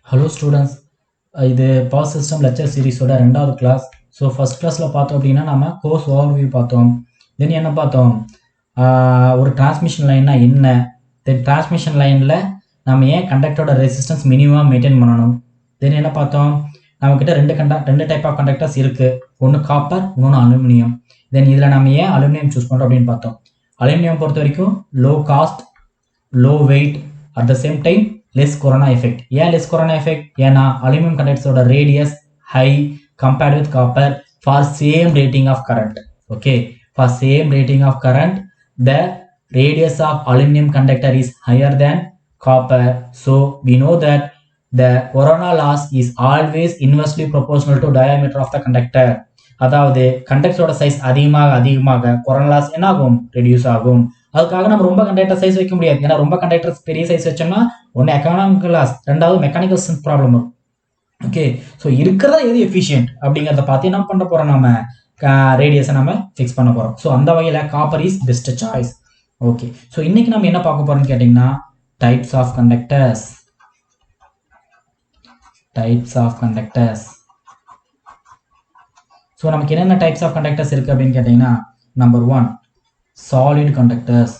Hello students, இது power system lecture சீரிஸோட 2வது class. So first கிளாஸில் பார்த்தோம் அப்படின்னா நம்ம கோர்ஸ் ஓவர்வியூ பார்த்தோம். தென் என்ன பார்த்தோம், ஒரு டிரான்ஸ்மிஷன் லைன்னா என்ன, தென் டிரான்ஸ்மிஷன் லைனில் நம்ம ஏன் கண்டக்டரோட ரெசிஸ்டன்ஸ் மினிமம் மெயின்டைன் பண்ணணும். தென் என்ன பார்த்தோம், நம்மக்கிட்ட ரெண்டு டைப் ஆஃப் கண்டக்டர்ஸ் இருக்குது. ஒன்று காப்பர், இன்னொன்று அலுமினியம். தென் இதில் நம்ம ஏன் அலுமினியம் சூஸ் பண்ணுறோம் அப்படின்னு பார்த்தோம். அலுமினியம் பொறுத்த வரைக்கும் low cost, low weight, at the same time less corona effect. ஏன் less corona effect? ஏன்னா அலுமினியம் கண்டக்டர்ஸோட radius high compared with copper for same rating of current. Okay, for same rating of current the radius of aluminum conductor is higher than copper. So we know that the corona loss is always inversely proportional to diameter of the conductor. அதாவது கண்டக்டரோட size அதிகமாக corona loss என்ன ஆகும், reduce ஆகும். அதுக்காக நம்ம ரொம்ப conductor size வைக்க முடியாது. ஏன்னா ரொம்ப கண்டக்டர் பெரிய சைஸ் வச்சோம்னா ஒன்று எக்கனாமிக்கல் லாஸ், ரெண்டாவது மெக்கானிக்கல் ஸ்ட்ரென்த் ப்ராப்ளம் வரும். ஓகே, ஸோ இருக்கிறதா எது எஃபிஷியன்ட் அப்படிங்கிறத பார்த்து என்ன பண்ண போறோம், நம்ம ரேடியஸை நம்ம ஃபிக்ஸ் பண்ண போறோம். ஸோ அந்த வகையில் copper is best choice. Okay, so இன்னைக்கு நம்ம என்ன பார்க்க போறோம்னு கேட்டிங்கன்னா டைப்ஸ் ஆஃப் கண்டக்டர்ஸ். ஸோ நமக்கு என்னென்ன டைப்ஸ் ஆஃப் கண்டக்டர்ஸ் இருக்கு அப்படின்னு கேட்டிங்கன்னா, number 1 solid conductors.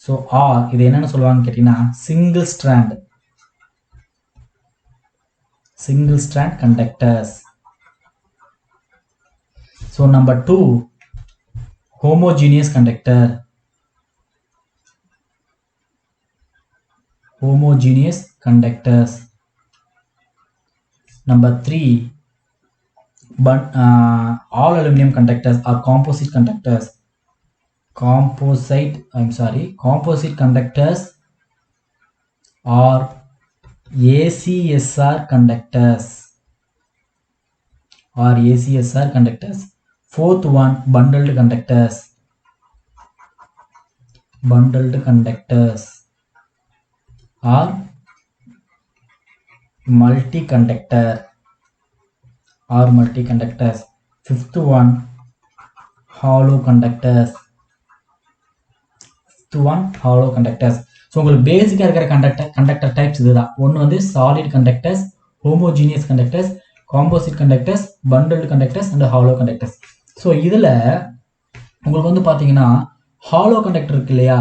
So or இது என்னன்னு சொல்லுவாங்கன்னு கேட்டீங்கன்னா single strand conductors. So number 2 homogeneous conductors. Number 3 but all aluminum conductors are composite conductors are ACSR conductors. Fourth one, bundled conductors are multi-conductors. Fifth one, hollow conductors. So உங்களுக்கு பேசிக்காக இருக்கிற conductor types இதுதான். ஒன்று வந்து solid conductors, homogeneous conductors, composite conductors, bundled conductors and hollow conductors. So இதில் உங்களுக்கு வந்து பார்த்தீங்கன்னா ஹாலோ கண்டக்டர் இருக்கு இல்லையா,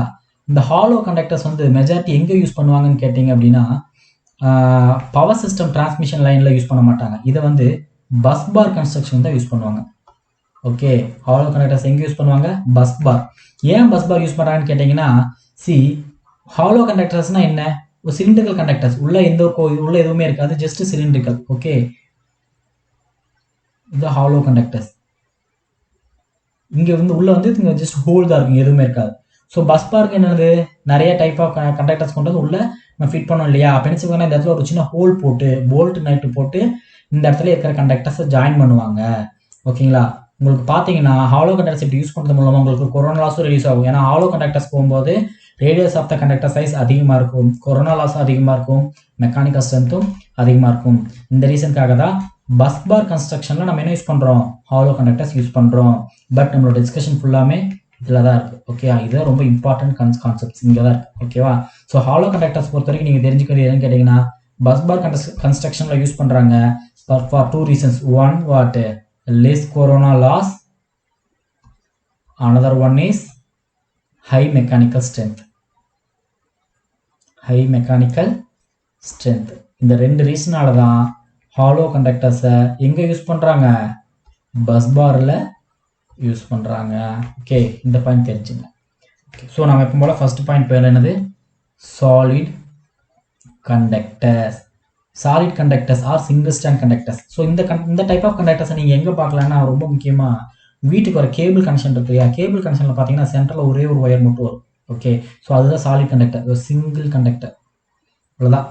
இந்த ஹாலோ கண்டக்டர்ஸ் வந்து மெஜாரிட்டி எங்கே யூஸ் பண்ணுவாங்கன்னு கேட்டிங்க அப்படின்னா பவர் சிஸ்டம் டிரான்ஸ்மிஷன் லைனில் யூஸ் பண்ண மாட்டாங்க. இதை வந்து பஸ் பார் கன்ஸ்ட்ரக்ஷன் தான் யூஸ் பண்ணுவாங்க. ஓகே, ஹாலோ கண்டக்டர்ஸ் எங்கே யூஸ் பண்ணுவாங்க, பஸ் பார். ஏன் பஸ் பார் யூஸ் பண்ணுறாங்கன்னு கேட்டிங்கன்னா, ஹாலோ கண்டக்டர்ஸ்னா என்ன, ஒரு சிலிண்ட்ரிக்கல் கண்டக்டர்ஸ், உள்ள உள்ள எதுவுமே இருக்காது, ஜஸ்ட் சிலிண்ட்ரிக்கல். ஓகே, இது ஹாலோ கண்டக்டர்ஸ். இங்கே வந்து உள்ள வந்து இங்கே ஜஸ்ட் ஹோல் தான் இருக்கும், எதுவுமே இருக்காது. ஸோ பஸ் பாருக்கு என்னது, நிறைய டைப் ஆஃப் கண்டக்டர்ஸ் கொண்டு வந்து உள்ள நம்ம ஃபிட் பண்ணோம் இல்லையா. அப்போ என்ன செய்வாங்கன்னா இந்த இடத்துல ஒரு சின்ன ஹோல் போட்டு போல்ட் நைட்டு போட்டு இந்த இடத்துல இருக்கிற கண்டக்டர்ஸை ஜாயின் பண்ணுவாங்க. ஓகேங்களா, உங்களுக்கு பார்த்தீங்கன்னா ஹாலோ கண்டக்டர்ஸ் இப்படி யூஸ் பண்ணுறது மூலமாக உங்களுக்கு கொரோனா லாஸும் ரிலீஸ் ஆகும். ஏன்னா ஹாலோ கண்டக்டர்ஸ் போகும்போது radius of the conductor size அதிகமாக இருக்கும், கொரோனா லாஸும் அதிகமாக இருக்கும், மெக்கானிக்கல் ஸ்ட்ரென்த்தும் அதிகமாக இருக்கும். இந்த ரீசனுக்காக தான் பஸ் பார் கன்ஸ்ட்ரக்ஷனில் நம்ம என்ன யூஸ் பண்ணுறோம், ஹாலோ கண்டக்டர்ஸ் யூஸ் பண்ணுறோம். பட் நம்மளோட டிஸ்கஷன் ஃபுல்லாமே இதில் தான் இருக்குது. ஓகே, இதுதான் ரொம்ப இம்பார்ட்டன்ட் கான்செப்ட்ஸ் இங்கே தான் இருக்குது. ஓகேவா, ஸோ ஹாலோ கண்டக்டர்ஸ் பொறுத்த வரைக்கும் நீங்கள் தெரிஞ்சுக்கிறது என்னன்னு கேட்டிங்கன்னா பஸ் பார் கன்ஸ்ட்ரக்ஷனில் யூஸ் பண்ணுறாங்க for 2 reasons. One, what, less corona loss. Another one is high mechanical strength. இந்த 2 ரீசனால தான் ஹாலோ கண்டக்டர்ஸை எங்கே யூஸ் பண்ணுறாங்க, பஸ் பாரில் யூஸ் பண்ணுறாங்க. ஓகே, இந்த பாயிண்ட் தெரிஞ்சுங்க. ஓகே, ஸோ நம்ம எப்போ போல் ஃபர்ஸ்ட் பாயிண்ட் பேர் என்னது, solid conductors are single stand conductors. So இந்த டைப் ஆஃப் கண்டக்டர்ஸை நீங்கள் எங்கே பார்க்கலான்னா ரொம்ப முக்கியமாக வீட்டுக்கு வர கேபிள் கனெக்ஷன் இருக்கு இல்லையா, கேபிள் கனெக்ஷனில் பார்த்தீங்கன்னா சென்டரில் ஒரே ஒரு ஒயர் மட்டும் வரும். ஓகே, ஸோ அதுதான் சாலிட் கண்டக்டர், ஒரு சிங்கிள் கண்டக்டர். அவ்வளோதான்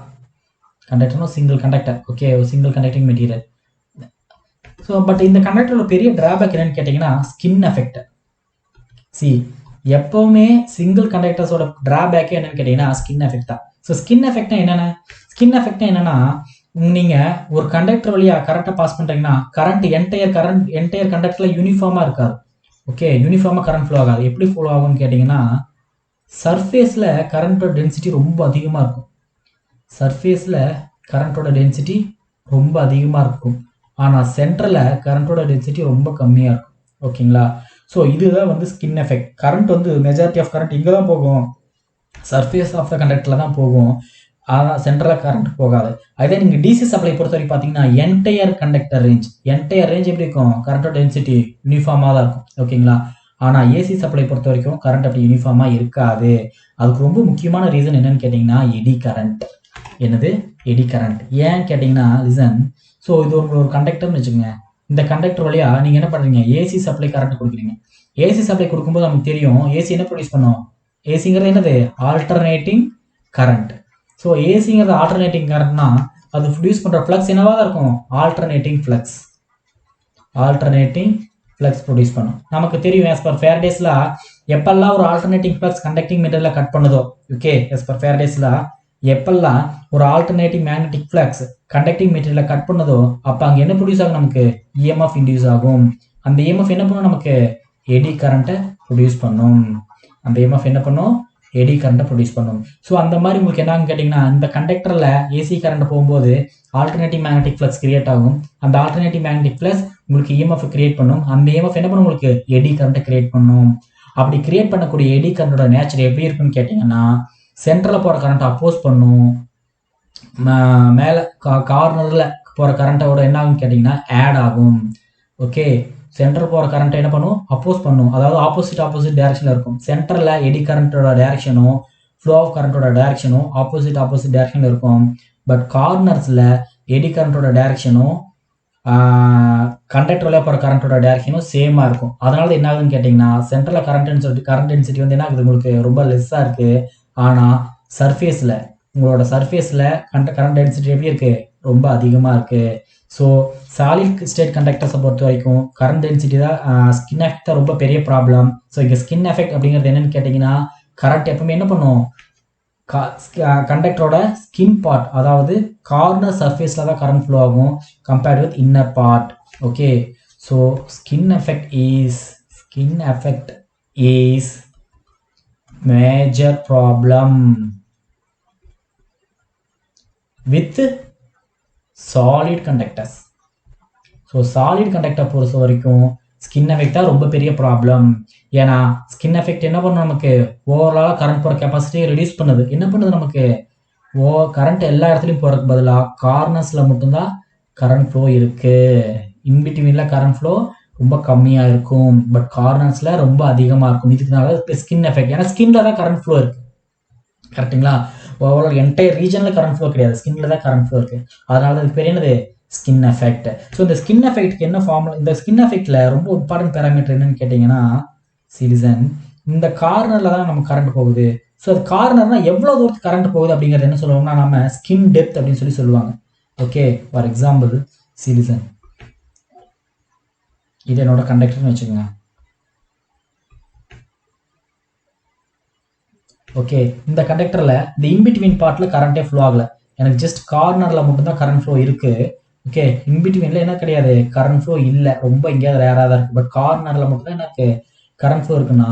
கண்டக்டர்னா சிங்கிள் கண்டக்டர். ஓகே, ஒரு single conducting material. So but இந்த கண்டக்டரோட பெரிய டிராபேக் என்னன்னு கேட்டிங்கன்னா ஸ்கின் எஃபெக்ட். எப்போவுமே சிங்கிள் கண்டக்டர்ஸோட டிராபேக்கே என்னன்னு கேட்டிங்கன்னா ஸ்கின் எஃபெக்ட் தான். ஸோ ஸ்கின் எஃபெக்ட்னா என்னன்னா நீங்கள் ஒரு கண்டக்டர் வழியாக கரண்ட்டை பாஸ் பண்ணுறீங்கன்னா கரண்ட் என்டையர் கண்டக்டரில் யூனிஃபார்மாக இருக்காது. ஓகே, யூனிஃபார்மாக கரண்ட் ஃப்ளோ ஆகாது. எப்படி ஃப்ளோ ஆகும்னு கேட்டிங்கன்னா சர்ஃபேஸில் கரண்ட்டோட டென்சிட்டி ரொம்ப அதிகமாக இருக்கும். சர்ஃபேஸில் கரண்ட்டோட டென்சிட்டி ரொம்ப அதிகமாக இருக்கும். ஆனால் சென்டரில் கரண்ட்டோட டென்சிட்டி ரொம்ப கம்மியாக இருக்கும். ஓகேங்களா? ஸோ இதுதான் வந்து ஸ்கின் எஃபெக்ட். கரண்ட் வந்து மெஜாரிட்டி ஆஃப் கரண்ட் இங்கே தான் போகும், சர்ஃபேஸ் ஆஃப் த கண்டக்டரில் தான் போகும். ஆனால் சென்டரில் கரண்ட் போகாது. அதே நீங்கள் டிசி சப்ளை பொறுத்த வரைக்கும் பார்த்தீங்கன்னா என்டையர் கண்டக்டர் ரேஞ்ச் எப்படி இருக்கும்? கரண்ட்டோட டென்சிட்டி யூனிஃபார்மாக தான் இருக்கும். ஓகேங்களா? ஆனால் ஏசி சப்ளை பொறுத்த வரைக்கும் கரண்ட் அப்படி யூனிஃபார்மாக இருக்காது. அதுக்கு ரொம்ப முக்கியமான ரீசன் என்னன்னு கேட்டிங்கன்னா எடி கரண்ட். என்னது? Eddy current. ஏன் கேட்டிங்கன்னா லிசன். ஸோ இது ஒரு கண்டக்டர்னு வச்சுக்கோங்க. இந்த கண்டக்டர் வழியாக நீங்கள் என்ன பண்ணுறீங்க? ஏசி சப்ளை கரண்ட் கொடுக்குறீங்க. ஏசி சப்ளை கொடுக்கும்போது நமக்கு தெரியும் ஏசி என்ன ப்ரொடியூஸ் பண்ணும்? ஏசிங்கிறது என்னது? Alternating current. ஸோ ஏசிங்கிறது ஆல்டர்னேட்டிங் கரண்ட்னா அது ப்ரொடியூஸ் பண்ணுற ஃப்ளக்ஸ் என்னவா தான் இருக்கும்? ஆல்டர்னேட்டிங் ஃப்ளக்ஸ் ப்ரொடியூஸ் பண்ணும். நமக்கு தெரியும் as per Faraday's law எப்பெல்லாம் ஒரு ஆல்டர்னேட்டிங் ஃப்ளக்ஸ் கண்டக்டிங் மெட்டீரியலில் கட் பண்ணுதோ, okay, as per Faraday's law எப்பெல்லாம் ஒரு ஆல்டர்னேட்டிங் மேக்னெட்டிக் ஃப்ளக்ஸ் கண்டக்டிங் மெட்டீரியலில் கட் பண்ணுதோ அப்போ அங்கே என்ன ப்ரொடியூஸ் ஆகும்? நமக்கு இஎம்எஃப் இன்டியூஸ் ஆகும். அந்த இஎம்எஃப் என்ன பண்ணும்? நமக்கு எடி கரண்ட்டை ப்ரொடியூஸ் பண்ணும். அந்த இஎம்எஃப் என்ன பண்ணும்? எடி கரண்ட்டை ப்ரொடியூஸ் பண்ணும். ஸோ அந்த மாதிரி உங்களுக்கு என்னன்னு கேட்டிங்கன்னா இந்த கண்டக்டரில் ஏசி கரண்ட் போகும்போது ஆல்டர்னேட்டிவ் மேக்னெட்டிக் ஃப்ளக்ஸ் கிரியேட் ஆகும். அந்த ஆல்டர்னேட்டிவ் மேக்னெட்டிக் ஃப்ளக்ஸ் உங்களுக்கு இஎம்எஃப் கிரியேட் பண்ணும். அந்த இஎம்எஃப் என்ன பண்ணும்? உங்களுக்கு எடி கரண்ட்டை கிரியேட் பண்ணும். அப்படி கிரியேட் பண்ணக்கூடிய எடி கரண்டோட நேச்சர் எப்படி இருக்குன்னு கேட்டிங்கன்னா சென்டரில் போகிற கரண்ட்டை அப்போஸ் பண்ணும். மேலே கார்னரில் போகிற கரண்ட்டோட என்ன ஆகும்னு கேட்டிங்கன்னா ஆட் ஆகும். ஓகே, சென்டர் போகிற கரண்ட்டை என்ன பண்ணும்? அப்போஸ் பண்ணும். அதாவது ஆப்போசிட் டைரக்ஷனில் இருக்கும். சென்டரில் எடி கரண்ட்டோட டைரக்ஷனும் ஃப்ளோ ஆஃப் கரண்ட்டோட டைரக்ஷனும் ஆப்போசிட் டைரக்ஷனில் இருக்கும். பட் கார்னர்ஸில் எடி கரண்ட்டோட டைரக்ஷனும் கண்டக்டர் வழியாக போகிற கரண்ட்டோட டைரக்ஷனும் சேமாக இருக்கும். அதனால என்ன ஆகுதுன்னு கேட்டிங்கன்னா சென்டரில் கரண்ட் டென்சிட்டி வந்து என்ன ஆகுது? உங்களுக்கு ரொம்ப லெஸ்ஸாக இருக்குது. ஆனால் உங்களோட சர்ஃபேஸில் கரண்ட் டென்சிட்டி எப்படி இருக்குது? ரொம்ப அதிகமாக இருக்குது. ஸோ சாலிட் ஸ்டேட் கண்டக்டர்ஸை பொறுத்த வரைக்கும் கரண்ட் டென்சிட்டி தான் ஸ்கின் எஃபெக்ட் தான் ரொம்ப பெரிய ப்ராப்ளம். ஸோ இங்கே ஸ்கின் எஃபெக்ட் அப்படிங்கிறது என்னன்னு கேட்டிங்கன்னா கரண்ட் எப்பவுமே என்ன பண்ணும்? கண்டக்டரோட ஸ்கின் பார்ட், அதாவது கார்னர் சர்ஃபேஸில் தான் கரண்ட் ஃப்ளோ ஆகும் compared with inner part. Okay, so skin effect is major problem with solid conductors. So solid conductor பொறுத்த வரைக்கும் ஸ்கின் எஃபெக்ட் தான் ரொம்ப பெரிய ப்ராப்ளம். ஏன்னா ஸ்கின் எஃபெக்ட் என்ன பண்ணும்? நமக்கு ஓவராலாக கரண்ட் போகிற கெப்பாசிட்டியை ரெடியூஸ் பண்ணுது. என்ன பண்ணுது? நமக்கு கரண்ட் எல்லா இடத்துலையும் போகிறதுக்கு பதிலாக கார்னர்ஸில் மட்டும்தான் கரண்ட் ஃப்ளோ இருக்குது. இன்பிட்வீனில் கரண்ட் ஃப்ளோ ரொம்ப கம்மியாக இருக்கும். பட் கார்னர்ஸில் ரொம்ப அதிகமாக இருக்கும். இதுக்குனால ஸ்கின் எஃபெக்ட். ஏன்னா ஸ்கின்ல தான் கரண்ட் ஃப்ளோ இருக்குது. கரெக்டுங்களா? ஓவரால் என்டையர் ரீஜனில் கரண்ட் ஃப்ளோ கிடையாது, ஸ்கின்ல தான் கரண்ட் ஃப்ளோ இருக்குது. அதனால அதுக்கு பேர் என்னது? Skin effect. ஸோ இந்த ஸ்கின் எஃபெக்ட்க்கு என்ன ஃபார்முலா? இந்த ஸ்கின் எஃபெக்ட்ல ரொம்ப இம்பார்ட்டன்ட் பேராமீட்டர் என்னன்னு கேட்டிங்கன்னா சிலிசன். இந்த கார்னரில் தான் நமக்கு கரண்ட் போகுது. ஸோ அது கார்னர்னா எவ்வளோ தூரத்துக்கு கரண்ட் போகுது அப்படிங்கிறது என்ன சொல்லுவாங்கன்னா நம்ம ஸ்கின் டெப்த் அப்படின்னு சொல்லுவாங்க. ஓகே, ஃபார் எக்ஸாம்பிள் சிலிசன் இது என்னோட கண்டக்டர்னு வச்சுக்கோங்க. ஓகே, இந்த கண்டக்டரில் இந்த இன்பிட்வீன் பார்ட்டில் கரண்ட்டே ஃப்ளோ ஆகலை. எனக்கு ஜஸ்ட் கார்னரில் மட்டும்தான் கரண்ட் ஃப்ளோ இருக்குது. ஓகே, இன்பிட்வீனில் என்ன கிடையாது? கரண்ட் ஃப்ளோ இல்லை. ரொம்ப எங்கேயாவது ரேராக தான் இருக்குது. பட் கார்னரில் மட்டும்தான் எனக்கு கரண்ட் ஃப்ளோ இருக்குன்னா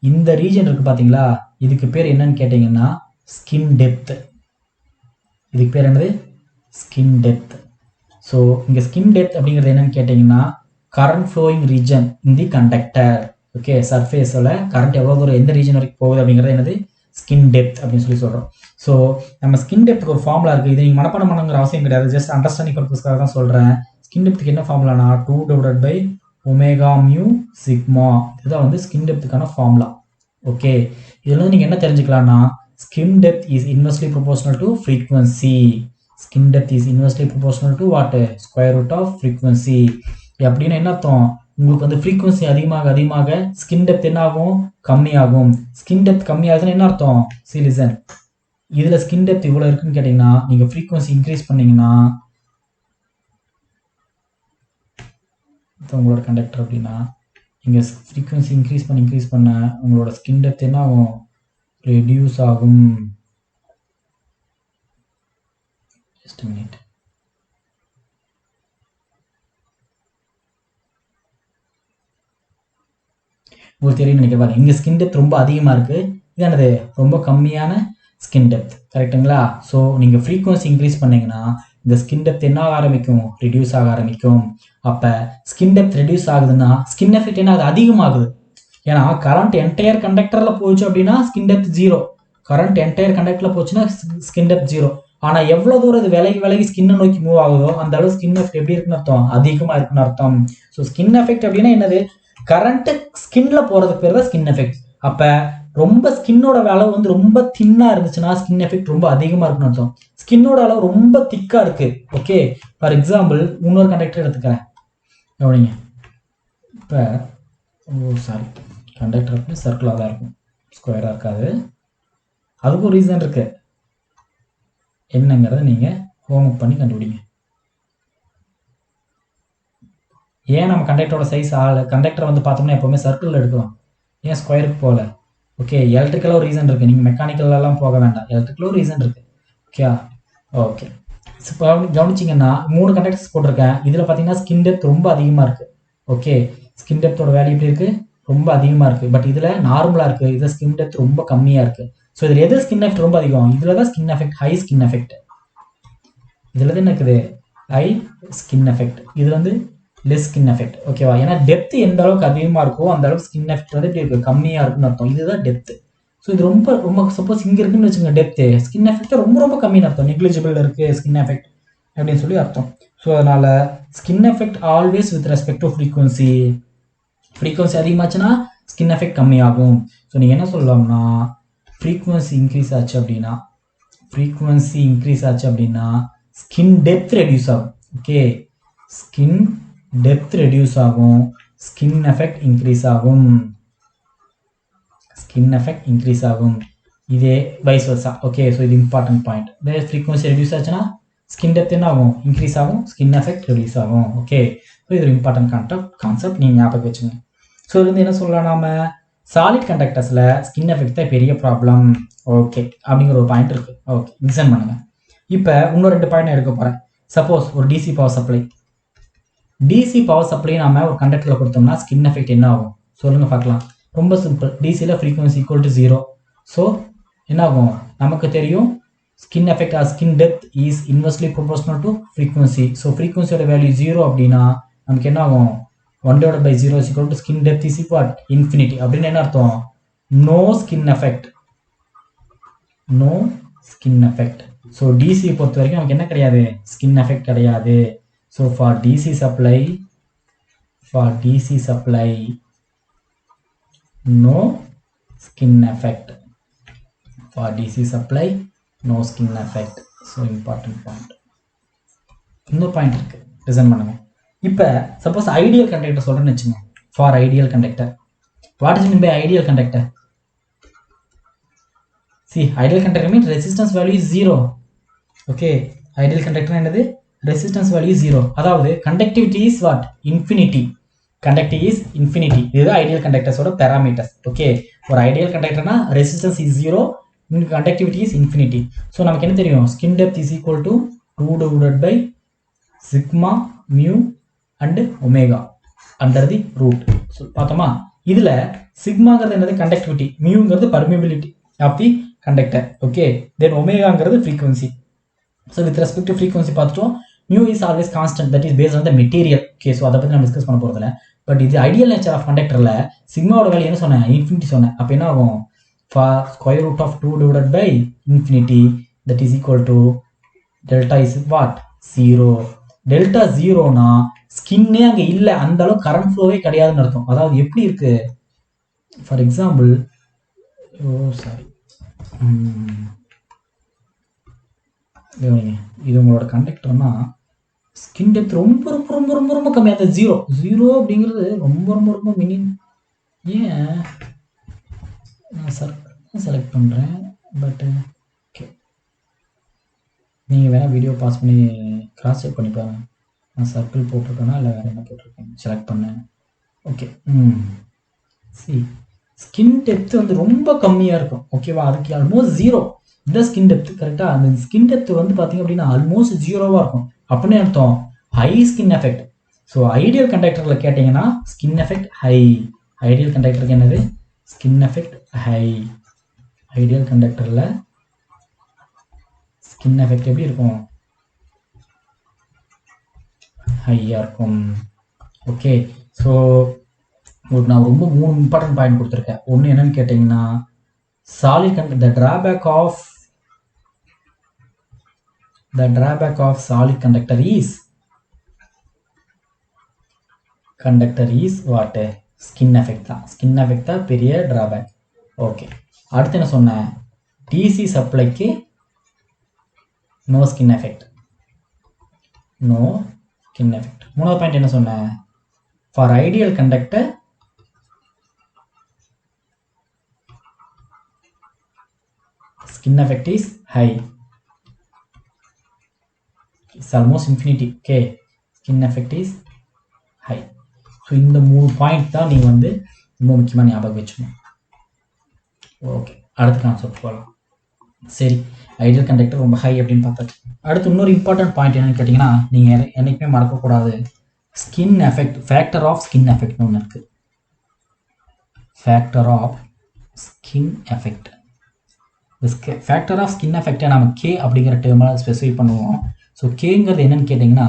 இந்த ரீஜன் இருக்குது பார்த்தீங்களா? இதுக்கு பேர் என்னன்னு கேட்டிங்கன்னா ஸ்கின் டெப்த். இதுக்கு பேர் என்னது? Skin depth. ஸோ இங்கே ஸ்கின் டெப்த் அப்படிங்கிறது என்னன்னு கேட்டிங்கன்னா current flowing region in the conductor. Okay, சர்ஃபேஸில் கரண்ட் எவ்வளோ தூரம் எந்த ரீஜன் வரைக்கும் போகுது அப்படிங்கிறது என்னது? ஸ்கின் டெப்த் அப்படின்னு சொல்கிறோம். ஸோ நம்ம ஸ்கின் டெப்த்துக்கு ஒரு ஃபார்முலா இருக்குது. இது நீங்கள் மனப்பாடம் பண்ணுங்கிற அவசியம் கிடையாது. ஜஸ்ட் அண்டர்ஸ்டாண்டிங் பர்பஸ்க்காக தான் சொல்கிறேன். ஸ்கின் டெப்த்துக்கு என்ன ஃபார்முலானா 2/ωμ சிக்மா. இதுதான் வந்து ஸ்கின் டெப்த்துக்கான ஃபார்முலா. ஓகே, இதில் வந்து நீங்கள் என்ன தெரிஞ்சுக்கலாம்னா skin depth is inversely proportional to frequency. Skin depth is inversely proportional to what? Square root of frequency. அப்படின்னு என்ன அர்த்தம்? உங்களுக்கு வந்து ஃப்ரீக்வன்சி அதிகமாக ஸ்கின் டெப்த் என்ன ஆகும்? கம்மியாகும். ஸ்கின் டெப்த் கம்மியாகுதுன்னு என்ன அர்த்தம்? சிலிசன் இதில் ஸ்கின் டெப்த் இவ்வளோ இருக்குன்னு கேட்டிங்கன்னா நீங்கள் ஃப்ரீக்வன்சி இன்க்ரீஸ் பண்ணிங்கன்னா உங்களோட கண்டக்டர் அப்படின்னா நீங்கள் ஃப்ரீக்வன்சி இன்க்ரீஸ் பண்ண உங்களோட ஸ்கின் டெப்த் என்ன ஆகும்? ரெடியூஸ் ஆகும். Just minute. உங்களுக்கு தெரியும் நினைக்கிறேன். இங்கே ஸ்கின் டெப்த் ரொம்ப அதிகமாக இருக்குது, இது என்னது ரொம்ப கம்மியான ஸ்கின் டெப்த் கரெக்டுங்களா. ஸோ நீங்கள் ஃப்ரீக்வன்சி இன்க்ரீஸ் பண்ணீங்கன்னா இந்த ஸ்கின் டெப்த் என்ன ஆக ஆரம்பிக்கும், ரிடியூஸ் ஆக ஆரம்பிக்கும். அப்போ ஸ்கின் டெப்த் ரெடியூஸ் ஆகுதுன்னா ஸ்கின் எஃபெக்ட் என்ன ஆகுது, அதிகமாகுது. ஏன்னா கரண்ட் என்டையர் கண்டக்டரில் போச்சு அப்படின்னா ஸ்கின் டெப்த் 0, கரண்ட் என்டையர் கண்டக்டரில் போச்சுன்னா ஸ்கின் டெப்த் 0. ஆனால் எவ்வளோ தூரம் இது விலகி ஸ்கின்னை நோக்கி மூவ் ஆகுதோ அந்த அளவு ஸ்கின் எஃபெக்ட் எப்படி இருக்குன்னு அர்த்தம், அதிகமாக இருக்குன்னு அர்த்தம். ஸோ ஸ்கின் எஃபெக்ட் அப்படின்னா என்னது, கரண்ட் ஸ்கின்ல போகிறதுக்கு பேர் தான் ஸ்கின் எஃபெக்ட். அப்போ ரொம்ப ஸ்கின்னோட அளவு வந்து ரொம்ப தின்னாக இருந்துச்சுன்னா ஸ்கின் எஃபெக்ட் ரொம்ப அதிகமாக இருக்குன்னு அர்த்தம். ஸ்கின்னோட அளவு ரொம்ப திக்காக இருக்குது, ஓகே. ஃபார் எக்ஸாம்பிள் இன்னொரு கண்டக்டர் எடுத்துக்கிறேன், கவனிங்க. இப்போ கண்டக்டர் அப்படி சர்க்கிளாக தான் இருக்கும், ஸ்கொயராக இருக்காது. அதுக்கும் ரீசன் இருக்கு, என்னங்கிறத நீங்கள் ஹோம்ஒர்க் பண்ணி கண்டுபிடிங்க. ஏன் நம்ம கண்டக்டரோட சைஸ் கண்டக்டர் வந்து பார்த்தோம்னா எப்போவுமே சர்க்கிளில் எடுக்கிறோம், ஏன் ஸ்கொயருக்கு போகல, ஓகே. எலக்ட்ரிக்கலாக ஒரு ரீசன் இருக்குது, நீங்கள் மெக்கானிக்கலெலாம் போக வேண்டாம், எலக்ட்ரிக்கலாக ஒரு ரீசன் இருக்குது, ஓகே. இப்போ கவனிச்சிங்கன்னா 3 கண்டக்டர்ஸ் போட்டிருக்கேன். இதில் பார்த்தீங்கன்னா ஸ்கின் டெப்த் ரொம்ப அதிகமாக இருக்குது, ஓகே. ஸ்கின் டெப்த்தோட வேல்யூ எப்படி இருக்குது, ரொம்ப அதிகமாக இருக்குது. பட் இதில் நார்மலாக இருக்குது, இதில் ஸ்கின் டெப்த் ரொம்ப கம்மியாக இருக்குது. ஸோ இதில் எது ஸ்கின் எஃபெக்ட் ரொம்ப அதிகம், இதில் தான் skin effect, high skin effect. இதில் தான் என்ன இருக்குது, ஹை ஸ்கின் எஃபெக்ட். இது வந்து லெஸ் ஸ்கின் எஃபெக்ட், ஓகேவா. ஏன்னா டெப்த் எந்த அளவுக்கு அதிகமாக இருக்கோ அந்த அளவுக்கு ஸ்கின் எஃபெக்ட் வந்து இப்படி இருக்குது, கம்மியாக இருக்குன்னு அர்த்தம். இதுதான் டெப்த். ஸோ இது ரொம்ப ரொம்ப சப்போஸ் இங்கே இருக்குன்னு வச்சுங்க டெப்த்து, ஸ்கின் எஃபெக்ட் ரொம்ப ரொம்ப கம்மின்னு அர்த்தம், நெக்லிஜிபிள் இருக்குது ஸ்கின் எஃபெக்ட் அப்படின்னு சொல்லி அர்த்தம். ஸோ அதனால் skin effect always with respect to frequency. Frequency அதிகமாச்சுன்னா ஸ்கின் எஃபெக்ட் கம்மியாகும். ஸோ நீங்கள் என்ன சொல்லலாம்னா, ஃப்ரீக்வன்சி இன்க்ரீஸ் ஆச்சு அப்படின்னா ஸ்கின் டெப்த் ரெடியூஸ் ஆகும், ஓகே. ஸ்கின் டெப்த் ரெடியூஸ் ஆகும், ஸ்கின் எஃபெக்ட் இன்க்ரீஸ் ஆகும். இதே வைஸ் வர்சா, ஓகே. ஸோ இது இம்பார்ட்டன்ட் பாயிண்ட். இதே ஃப்ரீக்வன்சி ரெடியூஸ் ஆச்சுன்னா ஸ்கின் டெப்த் என்ன ஆகும், இன்க்ரீஸ் ஆகும், ஸ்கின் எஃபெக்ட் ரெடியூஸ் ஆகும், ஓகே. ஸோ இது ஒரு இம்பார்ட்டன்ட் கான்செப்ட், நீங்கள் ஞாபகம் வச்சுங்க. ஸோ இது வந்து என்ன சொல்லலாம், நாம சாலிட் கண்டக்டர்ஸில் ஸ்கின் எஃபெக்ட் தான் பெரிய ப்ராப்ளம், ஓகே அப்படிங்கிற ஒரு பாயிண்ட் இருக்குது, ஓகே. லிசன் பண்ணுங்க. இப்போ இன்னும் 2 பாயிண்ட் எடுக்க போகிறேன். சப்போஸ் ஒரு டிசி பவர் சப்ளை நாம ஒரு கண்டக்டரில் கொடுத்தோம்னா ஸ்கின் எஃபெக்ட் என்ன ஆகும் சொல்லுங்கள் பார்க்கலாம். ரொம்ப சிம்பிள், டிசியில் ஃப்ரீக்வன்சி ஈக்குவல் டு 0. ஸோ என்ன ஆகும், நமக்கு தெரியும் skin effect or skin depth is inversely proportional to frequency. So ஃப்ரீக்வன்சியோட வேல்யூ 0 அப்படின்னா நமக்கு என்ன ஆகும், 1/0 is equal to skin depth is equal to infinity. அப்படின்னு என்ன அர்த்தம், no skin effect. So DC பொறுத்த வரைக்கும் நமக்கு என்ன கிடையாது, ஸ்கின் எஃபெக்ட் கிடையாது. So for DC supply no skin effect. So important point. இன்னொரு பாயிண்ட் இருக்கு, லிசன் பண்ணுங்க. இப்போ சப்போஸ் ஐடியல் கண்டக்டர் சொல்கிறேன்னு வச்சுங்க. For ideal conductor, what is mean by ideal conductor? Ideal conductor mean resistance value is 0, okay. Ideal conductor என்னது, resistance value 0. அதாவது conductivity is what, infinity. இதுதான் ideal கண்டக்டர்ஸோட பேராமீட்டர்ஸ், ஓகே. ஒரு ideal கண்டக்டர்னா resistance is 0, conductivity is infinity. So நமக்கு என்ன தெரியும், skin depth is equal to 2 sigma mu and omega under the root. So பார்த்தோமா, இதில் சிக்மாங்கிறது என்னது, கண்டக்டிவிட்டி, மியூங்கிறது permeability of the conductor, okay. Then ஒமேகாங்கிறது frequency. So with respect to frequency பார்த்துட்டோம். Mu is always constant, that is based on the material, okay. So அதை பற்றி நம்ம டிஸ்கஸ் பண்ண போகிறதில்ல. பட் இது ஐடியல் நேச்சர் ஆஃப் கண்டக்டரில் சிக்மாவோட வேல்யூ என்ன சொன்னேன், இன்ஃபினிட்டி சொன்னேன். அப்போ என்ன ஆகும், for square root of 2/infinity that is equal to delta is what, 0. Delta 0னா ஸ்கின்னே அங்கே இல்லை, அந்த அளவு கரண்ட் ஃப்ளோவே கிடையாதுன்னு அர்த்தம். அதாவது எப்படி இருக்கு, ஃபார் எக்ஸாம்பிள், இது உங்களோட கண்டக்டர்னா ஸ்கின் டெப்த் ரொம்ப ரொம்ப ரொம்ப ரொம்ப ரொம்ப கம்மியாக, அது 0 அப்படிங்கிறது ரொம்ப ரொம்ப ரொம்ப மினிமம். ஏன் நான் செலக்ட் பண்ணுறேன், பட் ஓகே, நீங்கள் வேணால் வீடியோ பாஸ் பண்ணி கிராஸ் செக் பண்ணி பாருங்க. நான் சர்க்கிள் போட்டிருக்கேனா இல்லை வேறு என்ன போட்டிருக்கேன், செலக்ட் பண்ணேன், ஓகே. ஸ்கின் டெப்த் வந்து ரொம்ப கம்மியாக இருக்கும், ஓகேவா. அதுக்கு ஆல்மோஸ்ட் 0 இந்த ஸ்கின் டெப்த், கரெக்டாக. அந்த ஸ்கின் டெப்த் வந்து பார்த்தீங்க அப்படின்னா ஆல்மோஸ்ட் 0வாக இருக்கும். அப்படின்னு அர்த்தம் high skin effect. So ideal கண்டக்டரில் கேட்டிங்கன்னா ஸ்கின் எஃபெக்ட் ஹை. ஐடியல் கண்டக்டருக்கு என்னது, ஸ்கின் எஃபெக்ட் ஹை, ஐடியல் கண்டக்டரில் ஸ்கின் எஃபெக்ட் எப்படி இருக்கும்? ஹையாக இருக்கும். ஓகே, ஸோ உங்களுக்கு நான் ரொம்ப 3 இம்பார்ட்டன்ட் பாயிண்ட் கொடுத்துருக்கேன். ஒன்று என்னன்னு கேட்டிங்கன்னா, solid the drawback of solid conductor is what? Skin effect தான். ஸ்கின் எஃபெக்ட் தான் பெரிய டிராபேக். ஓகே, அடுத்து என்ன சொன்னேன்? டிசி சப்ளைக்கு நோ ஸ்கின் எஃபெக்ட். மூணாவது பாயிண்ட் என்ன சொன்னேன்? For ideal conductor skin effect is high. It's almost infinity. Okay, skin effect is high. So இந்த 3 பாயிண்ட் தான் நீங்கள் வந்து ரொம்ப முக்கியமாக ஞாபகம் வச்சுக்கணும். ஓகே, அடுத்த கான்செப்ட் போகலாம். சரி, ஐடியல் கண்டக்டர் ரொம்ப ஹை அப்படின்னு பார்த்தாச்சு. அடுத்து இன்னொரு இம்பார்ட்டன்ட் பாயிண்ட் என்னன்னு கேட்டிங்கன்னா, நீங்கள் என்றைக்குமே மறக்கக்கூடாது, skin effect, factor of skin எஃபெக்ட்னு ஒன்று இருக்குது. Factor of skin effect. Factor of skin எஃபெக்டை நம்ம கே அப்படிங்கிற டேர்மில் ஸ்பெசிஃபை பண்ணுவோம். ஸோ கேங்கிறது என்னன்னு கேட்டிங்கன்னா,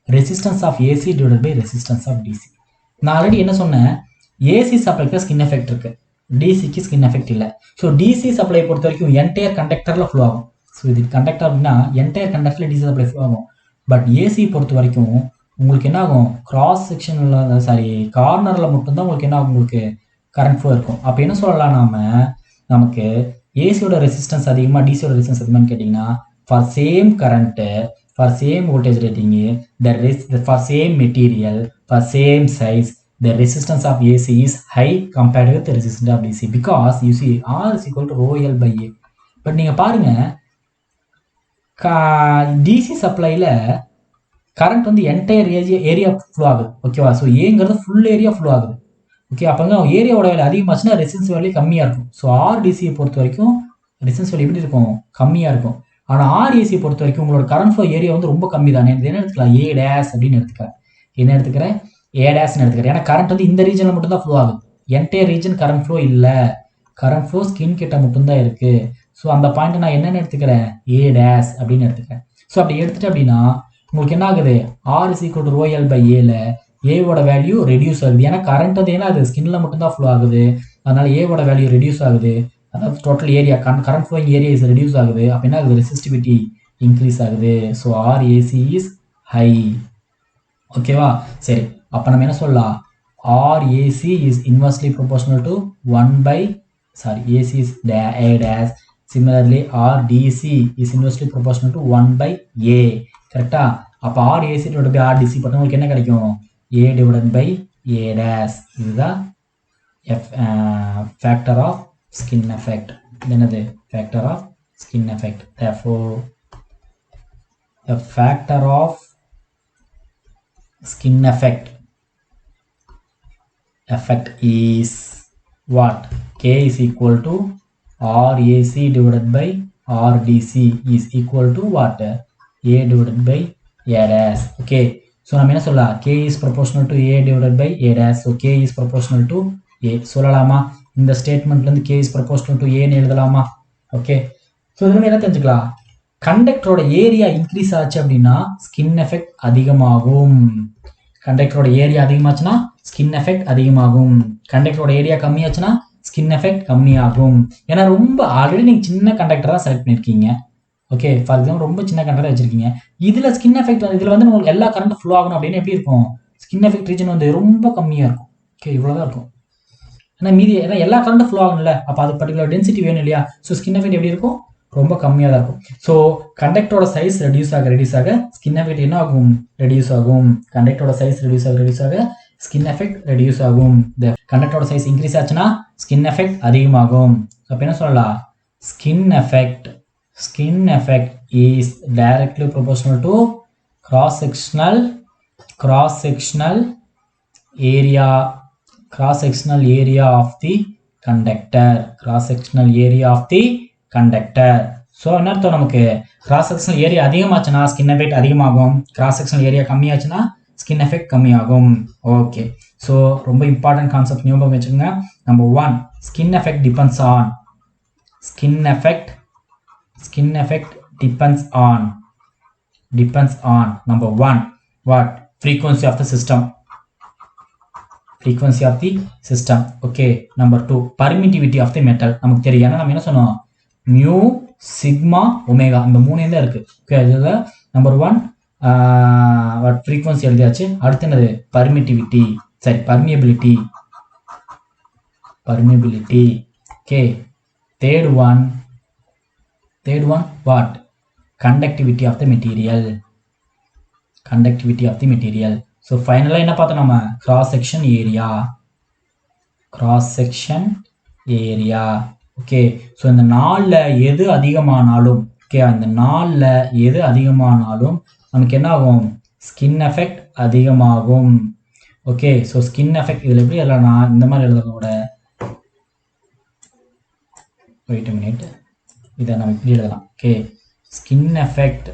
resistance of AC divided by resistance of DC. நான் ஆல்ரெடி என்ன சொன்னேன், ஏசி சப்ளைக்கு ஸ்கின் எஃபெக்ட் இருக்குது, டிசிக்கு ஸ்கின் எஃபெக்ட் இல்லை. ஸோ டிசி சப்ளை பொறுத்த வரைக்கும் என்டையர் கண்டக்டரில் ஃப்ளோ ஆகும். ஸோ இது கண்டக்டர் அப்படின்னா என்டையர் கண்டக்டரில் டிசி சப்ளை ஃப்ளோ ஆகும். பட் ஏசி பொறுத்த வரைக்கும் உங்களுக்கு என்ன ஆகும், கிராஸ் செக்ஷனில் கார்னரில் மட்டும்தான் உங்களுக்கு என்ன ஆகும், உங்களுக்கு கரண்ட் ஃப்ளோ இருக்கும். அப்போ என்ன சொல்லலாம், நமக்கு ஏசியோட ரெசிஸ்டன்ஸ் அதிகமாக டிசியோட ரெசிஸ்டன்ஸ் அதிகமானு கேட்டிங்கன்னா, for same current, for same voltage rating, for same material, for same size, the resistance of AC is high compared with the resistance of DC because you see R is equal to rho L by A. But நீங்கள் பாருங்கள், DC சப்ளையில் current வந்து entire area flow ஆகுது. ஓகேவா? So ஏங்கிறது full area flow ஆகுது. Okay, அப்போங்க ஏரியாவோட வேலை அதிகமாச்சுன்னா resistance value கம்மியாக இருக்கும். ஸோ ஆர்டிசியை பொறுத்த வரைக்கும் ரெசிஸ்டன்ஸ் வேல்யூ எப்படி இருக்கும், கம்மியாக இருக்கும். ஆனால் ஆர்ஏசியை பொறுத்த வரைக்கும் உங்களோட கரண்ட் ஃப்ளோ ஏரியா வந்து ரொம்ப கம்மி தானே. என்ன எடுத்துக்கலாம், ஏ டேஸ் அப்படின்னு எடுத்துக்கிறேன். என்ன எடுத்துக்கிறேன், ஏ டேஸ்ன்னு எடுத்துக்கிறேன். ஏன்னா கரண்ட் வந்து இந்த ரீஜனில் மட்டும்தான் ஃப்ளோ ஆகுது, என்டையர் ரீஜன் கரண்ட் ஃப்ளோ இல்லை, கரண்ட் ஃப்ளோ ஸ்கின் கிட்ட மட்டும்தான் இருக்குது. ஸோ அந்த பாயிண்ட் நான் என்னென்னு எடுத்துக்கிறேன், ஏ டேஸ் அப்படின்னு எடுத்துக்கிறேன். ஸோ அப்படி எடுத்துட்டு அப்படின்னா உங்களுக்கு என்ன ஆகுது, R is equal to rho L by ஏல ஏவோட வேல்யூ ரெடியூஸ் ஆகுது. ஏன்னா கரண்ட் வந்து ஏன்னா அது ஸ்கின்ல மட்டும்தான் ஃப்ளோ ஆகுது, அதனால ஏவோட வேல்யூ ரெடியூஸ் ஆகுது. அதாவது total area current flowing area is reduce ஆகுது. அப்போ என்ன ஆகுது, ரெசிஸ்டிவிட்டி இன்க்ரீஸ் ஆகுது. So R AC is high. ஓகேவா? சரி, அப்போ நம்ம என்ன சொல்லலாம், R AC is inversely proportional to 1 by AC is A dash. Similarly R DC is inversely proportional to 1 by A. கரெக்டா? அப்போ ஆர்ஏசி டிவைட் பை ஆர்டிசி பார்த்தா உங்களுக்கு என்ன கிடைக்கும், A divided by A dash. இதுதான் ஃபேக்டர் ஆஃப் ஸ்கின் எஃபெக்ட். என்னது, factor of skin effect. Therefore the factor of skin effect is what? K is equal to RAC divided by RDC is equal to what? A divided by A dash. Okay, so நம்ம என்ன சொல்லலாம், K is proportional to A divided by A dash. So K is proportional to A சொல்லலாமா? இந்த ஸ்டேட்மெண்ட்லேருந்து K is proportional to A ன்னு எழுதலாமா? Okay, so இதுல என்ன தெரிஞ்சுக்கலாம், கண்டக்டரோட ஏரியா இன்க்ரீஸ் ஆச்சு அப்படின்னா ஸ்கின் எஃபெக்ட் அதிகமாகும். கண்டக்டரோட ஏரியா அதிகமாச்சுன்னா ஸ்கின் எஃபெக்ட் அதிகமாகும். கண்டக்டரோட ஏரியா கம்மியாச்சுன்னா ஸ்கின் எஃபெக்ட் கம்மியாகும். ஏன்னா ரொம்ப ஆல்ரெடி நீங்கள் சின்ன கண்டக்டர் தான் செலக்ட் பண்ணியிருக்கீங்க. ஓகே, ஃபார் எக்ஸாம்பிள் ரொம்ப சின்ன கண்டக்டர் வச்சிருக்கீங்க. இதில் ஸ்கின் எஃபெக்ட் இதில் வந்து உங்களுக்கு எல்லா கரண்ட் ஃப்ளோ ஆகணும் அப்படின்னு எப்படி இருக்கும், ஸ்கின் எஃபெக்ட் ரீஜன் வந்து ரொம்ப கம்மியாக இருக்கும். ஓகே, இவ்வளோதான் இருக்கும். ஏன்னா மீதி ஏன்னா எல்லா கரண்ட்டும் ஃப்ளோ ஆகணும்ல, அப்போ அது பர்டிகுலர் டென்சிட்டி வேணும் இல்லையா. ஸோ ஸ்கின் எஃபெக்ட் எப்படி இருக்கும், ரொம்ப கம்மியாக தான் இருக்கும். ஸோ கண்டக்டரோட சைஸ் ரெடியூஸ் ஆக ஸ்கின் எஃபெக்ட் என்ன ஆகும், ரெடியூஸ் ஆகும். கண்டக்டரோட சைஸ் ரெடியூஸ் ஆக ஸ்கின் எஃபெக்ட் ரெடியூஸ் ஆகும். இந்த கண்டக்டரோட சைஸ் இன்க்ரீஸ் ஆச்சுன்னா ஸ்கின் எஃபெக்ட் அதிகமாகும். அப்போ என்ன சொல்லலாம், skin effect is directly proportional to cross sectional area of the conductor. So என்ன அர்த்தம், நமக்கு கிராஸ் செக்ஷனல் ஏரியா அதிகமாச்சுன்னா ஸ்கின் எஃபெக்ட் அதிகமாகும், கிராஸ் செக்ஷனல் ஏரியா கம்மியாச்சுன்னா ஸ்கின் எஃபெக்ட் கம்மியாகும். ஓகே, ஸோ ரொம்ப இம்பார்ட்டன்ட் கான்செப்ட் ஞாபகம் வச்சுக்கோங்க. Number 1, skin effect depends on Skin effect depends on number one, what? Frequency of the system. Okay. Number two, permittivity of the metal. நமக்கு தெரியும். ஏன்னா நம்ம என்ன சொன்னோம், mu sigma omega இந்த மூணு தான் இருக்கு. ஓகே, அதுல நம்பர் ஒன் what frequency எழுதியாச்சு. அடுத்து என்னது, permittivity, சரி permeability. Okay. Third one what? Conductivity of the material. So finally என்ன பார்த்தோம் நம்ம, cross section area. Okay, so இந்த நாள்ல எது அதிகமானாலும், okay, அந்த நாள்ல எது அதிகமானாலும் நமக்கு என்ன ஆகும், skin effect அதிகமாகும். Okay, so skin effect இதுல எப்படி எழுதலாம், இந்த மாதிரி எழுதுறதோட wait a minute, இதை நம்ம இப்படி எழுதலாம். Okay, skin effect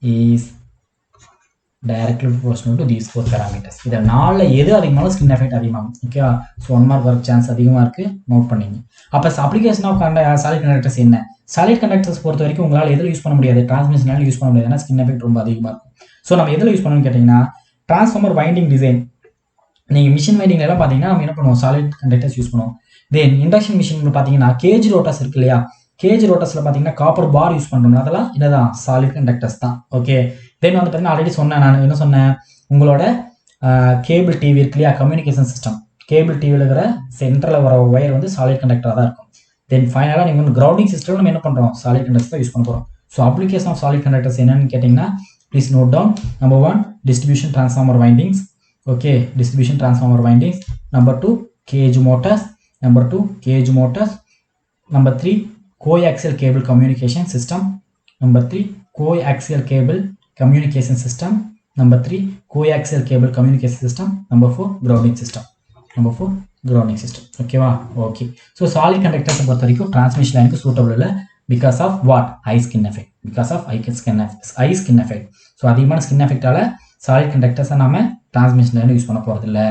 is directly proportional to these four parameters. இத நாள்ல எது அதிகமானாலும் skin effect அதிகமாகும். ஓகே, ஸோ 1 மார்க் வர சான்ஸ் அதிகமாக இருக்கு, நோட் பண்ணிங்க. அப்போ அப்ளிகேஷன் ஆஃப் சாலிட் கண்டக்டர்ஸ் என்ன? சாலிட் கண்டக்டர்ஸ் பொறுத்த வரைக்கும் உங்களால் எதில் யூஸ் பண்ண முடியாது, டிரான்ஸ்மிஷனால யூஸ் பண்ண முடியாது, ஏன்னா ஸ்கின் எஃபெக்ட் ரொம்ப அதிகமாக இருக்கும். ஸோ நம்ம எதில் யூஸ் பண்ணணும்னு கேட்டிங்கன்னா, டிரான்ஸ்ஃபார்மர் வைண்டிங் டிசைன். நீங்கள் மிஷின் வைண்டிங் எல்லாம் பார்த்தீங்கன்னா நம்ம என்ன பண்ணுவோம், சாலிட் கண்டக்டர்ஸ் யூஸ் பண்ணுவோம். தென் இண்டக்ஷன் மிஷின் பார்த்தீங்கன்னா கேஜ் ரோட்டர்ஸ் இருக்கு இல்லையா, கேஜ் ரோட்டர்ஸில் பார்த்தீங்கன்னா காப்பர் பார் யூஸ் பண்ணுறோம், அதெல்லாம் என்னதான் சாலிட் கண்டக்டர்ஸ் தான். ஓகே, தென் வந்து பார்த்தீங்கன்னா ஆல்ரெடி சொன்னேன், நான் என்ன சொன்னேன், உங்களோட கேபிள் டிவி இருக்கு இல்லையா, கம்யூனிகேஷன் சிஸ்டம், கேபிள் டிவியில் இருக்கிற சென்டரில் வர ஒயர் வந்து சாலிட் கண்டக்டராக தான் இருக்கும். தென் ஃபைனலாக நீங்கள் வந்து கிரவுண்டிங் சிஸ்டம் நம்ம என்ன பண்ணுறோம், சாலிட் கண்டக்டர்ஸ் தான் யூஸ் பண்ண போகிறோம். So application of solid conductors என்னன்னு கேட்டிங்கன்னா, please note down. Number one, distribution transformer windings. Okay, distribution transformer windings. Number two, cage motors. Number three, coaxial cable communication system. Number three, coaxial cable communication system. Number three, coaxial cable communication system. Number four, grounding system. Okay va? Okay, so solid conductors பொறுத்த வரைக்கும் transmission line க்கு suitable இல்ல, because of what? High skin effect. So அதிகமான skin effect ஆல solid conductors நாம transmission line use பண்ண போகிறது இல்லை.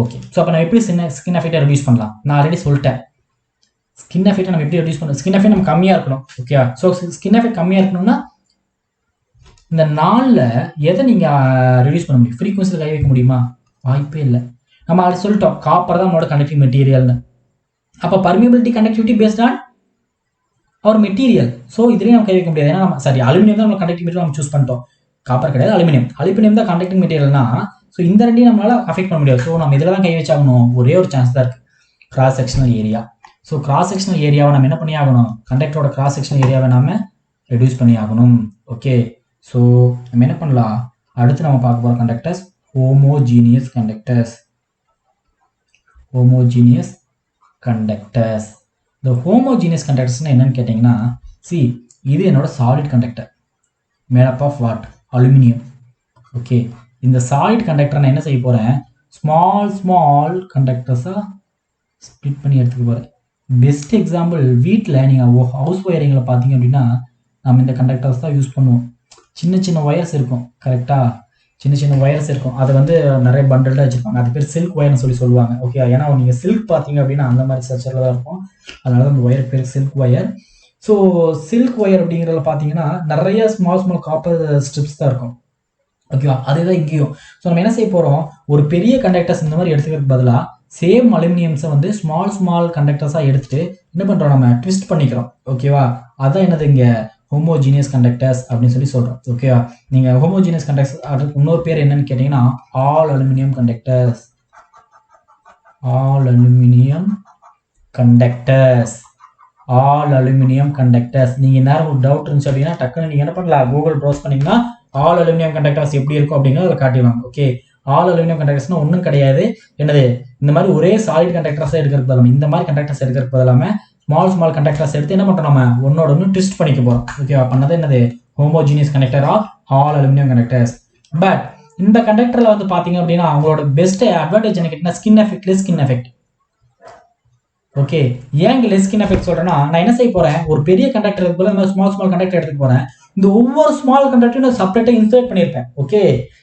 ஓகே, ஸோ அப்போ நம்ம எப்படி ஸ்கின் எஃபெக்டை ரெடியூஸ் பண்ணலாம், நான் ஆல்ரெடி சொல்லிட்டேன். ஸ்கின் எஃபெக்டை நம்ம எப்படி ரெடியூஸ் பண்ணலாம், ஸ்கின் எஃபெக்ட் நம்ம கம்மியாக இருக்கணும். ஓகே, ஸோ ஸ்கின் எஃபெக்ட் கம்மியாக இருக்கணும்னா இந்த நாளில் எதை நீங்கள் ரெடியூஸ் பண்ண முடியும், ஃப்ரீக்வன்சியில் கை வைக்க முடியுமா, வாய்ப்பே இல்லை. நம்ம ஆல்ரெடி சொல்லிட்டோம், காப்பர் தான் நம்மளோட கண்டக்டிவ் மெட்டீரியல்னு. அப்போ permeability conductivity based on our material. So இதுலேயும் நம்ம கை வைக்க முடியாது, ஏன்னா நம்ம சரி அலுமினியம் தான் நம்ம கண்டக்டிவ் மெட்டீரியல் நம்ம சூஸ் பண்ணிட்டோம், காப்பர் கிடையாது, அலுமினியம் தான் கண்டக்டிங் மெட்டீரியல்னா, ஸோ இந்த ரெண்டையும் நம்மளால அஃபெக்ட் பண்ண முடியாது. ஸோ நம்ம இதில் தான் கை வச்சாகணும், ஒரே ஒரு சான்ஸ் தான் இருக்குது, cross sectional area. So cross sectional ஏரியாவை நம்ம என்ன பண்ணி ஆகணும், கண்டக்டரோட கிராஸ் செக்ஷனல் ஏரியாவை நம்ம ரெடியூஸ் பண்ணி ஆகணும். ஓகே, ஸோ நம்ம என்ன பண்ணலாம், அடுத்து நம்ம பார்க்க போகிற கண்டக்டர்ஸ் ஹோமோஜீனியஸ் கண்டக்டர்ஸ். இந்த ஹோமோஜீனியஸ் கண்டக்டர்ஸ்னால் என்னன்னு கேட்டிங்கன்னா, சி இது என்னோட solid conductor made up of what, aluminium. Okay, இந்த சாலிட் கண்டக்டரை நான் என்ன செய்ய போகிறேன், ஸ்மால் கண்டக்டர்ஸாக ஸ்ப்ளிட் பண்ணி எடுத்துக்க போகிறேன். பெஸ்ட் எக்ஸாம்பிள், வீட்டில் நீங்கள் ஹவுஸ் ஒயரிங்கில் பார்த்தீங்க அப்படின்னா நம்ம இந்த கண்டக்டர்ஸ் தான் யூஸ் பண்ணுவோம். சின்ன ஒயர்ஸ் இருக்கும், கரெக்டாக சின்ன ஒயர்ஸ் இருக்கும், அதை வந்து நிறைய பண்டல்டாக வச்சுருப்பாங்க, அது பேர் சில்க் ஒயர்னு சொல்லுவாங்க. ஓகே, ஏன்னா நீங்கள் சில்க் பார்த்தீங்க அப்படின்னா அந்த மாதிரி ஸ்ட்ரக்சரில் தான் இருக்கும், அதனால தான் அந்த ஒயர் பேர் silk wire. So silk wire அப்படிங்கிறத பார்த்தீங்கன்னா நிறைய ஸ்மால் காப்பர் ஸ்ட்ரிப்ஸ் தான் இருக்கும். ஓகேவா, அதுதான் இங்கேயும். ஸோ நம்ம என்ன செய்ய போகிறோம், ஒரு பெரிய கண்டக்டர்ஸ் இந்த மாதிரி எடுத்துக்கிறதுக்கு பதிலாக சேம் அலுமினியம்ஸை வந்து ஸ்மால் கண்டக்டர்ஸாக எடுத்துகிட்டு என்ன பண்ணுறோம், நம்ம ட்விஸ்ட் பண்ணிக்கிறோம். ஓகேவா, அதான் என்னது இங்கே ஹோமோஜீனியஸ் கண்டக்டர்ஸ் அப்படின்னு சொல்லி சொல்கிறோம். ஓகேவா, நீங்கள் ஹோமோஜீனியஸ் கண்டக்டர்ஸ் அதுக்கு இன்னொரு பேர் என்னன்னு கேட்டிங்கன்னா all aluminium conductors. All aluminium conductors. நீங்கள் நேரம் ஒரு டவுட் இருந்துச்சு அப்படின்னா டக்குன்னு நீங்கள் என்ன பண்ணலாம், கூகுள் ப்ரௌஸ் பண்ணிங்கன்னா ஆல் அலுமினியம் கண்டக்டர்ஸ் எப்படி இருக்கும் அப்படிங்கிறத அதில் காட்டிடுவாங்க. ஓகே, ஆல் அலுமினியம் கண்டக்டர்ஸ்னால் ஒன்றும் கிடையாது, என்னது இந்த மாதிரி ஒரே சாலிட் கண்டக்டர்ஸாக எடுக்கிறதுக்கு பதிலாக இந்த மாதிரி கண்டக்டர்ஸ் எடுக்கிறதுக்கு பதிலாமல் ஸ்மால் கண்டக்டர்ஸ் எடுத்து என்ன பண்ணுறோம், நம்ம ஒன்னோட ஒன்று ட்விஸ்ட் பண்ணிக்க போகிறோம். ஓகேவா, பண்ணது என்னது homogeneous conductor of all aluminium conductors. But இந்த கண்டக்டரில் வந்து பார்த்தீங்க அப்படின்னா அவங்களோட பெஸ்ட் அட்வான்டேஜ் என்ன கேட்டிங்கன்னா ஸ்கின் எஃபெக்ட். ஓகே, ஏன் லெஸ் ஸ்கின் எஃபெக்ட் சொல்றேன்னா, நான் என்ன செய்ய போறேன், ஒரு பெரிய கண்டக்டர் போல இந்த ஸ்மால் கண்டக்டர் எடுத்துட்டு போறேன். இந்த ஒவ்வொரு ஸ்மால் கண்டக்டரையும் நான் செப்பரேட்டா இன்சுலேட் பண்ணியிருப்பேன். ஓகே,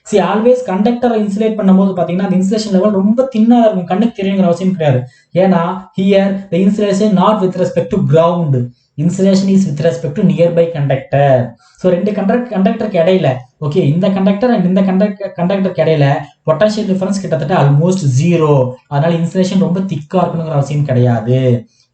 சி ஆல்வேஸ் கண்டக்டரை இன்சுலேட் பண்ணும்போது பாத்தீங்கன்னா அந்த இன்சுலேஷன் லெவல் ரொம்ப தின்னா இருக்கும், கண்ணுக்கு தெரியுங்கிற அவசியம் கிடையாது. ஏன்னா here the insulation not with respect to ground, insulation is with respect to nearby conductor. So ரெண்டு கண்டக்டருக்கு இடையில, ஓகே, இந்த கண்டக்டர் அண்ட் இந்த கண்டக்டருக்கு இடையில பொட்டன்ஷியல் டிஃபரன்ஸ் கிட்டத்தட்ட ஆல்மோஸ்ட் 0. அதனால இன்சுலேஷன் ரொம்ப திக்கா இருக்கணுங்கிற அவசியம் கிடையாது,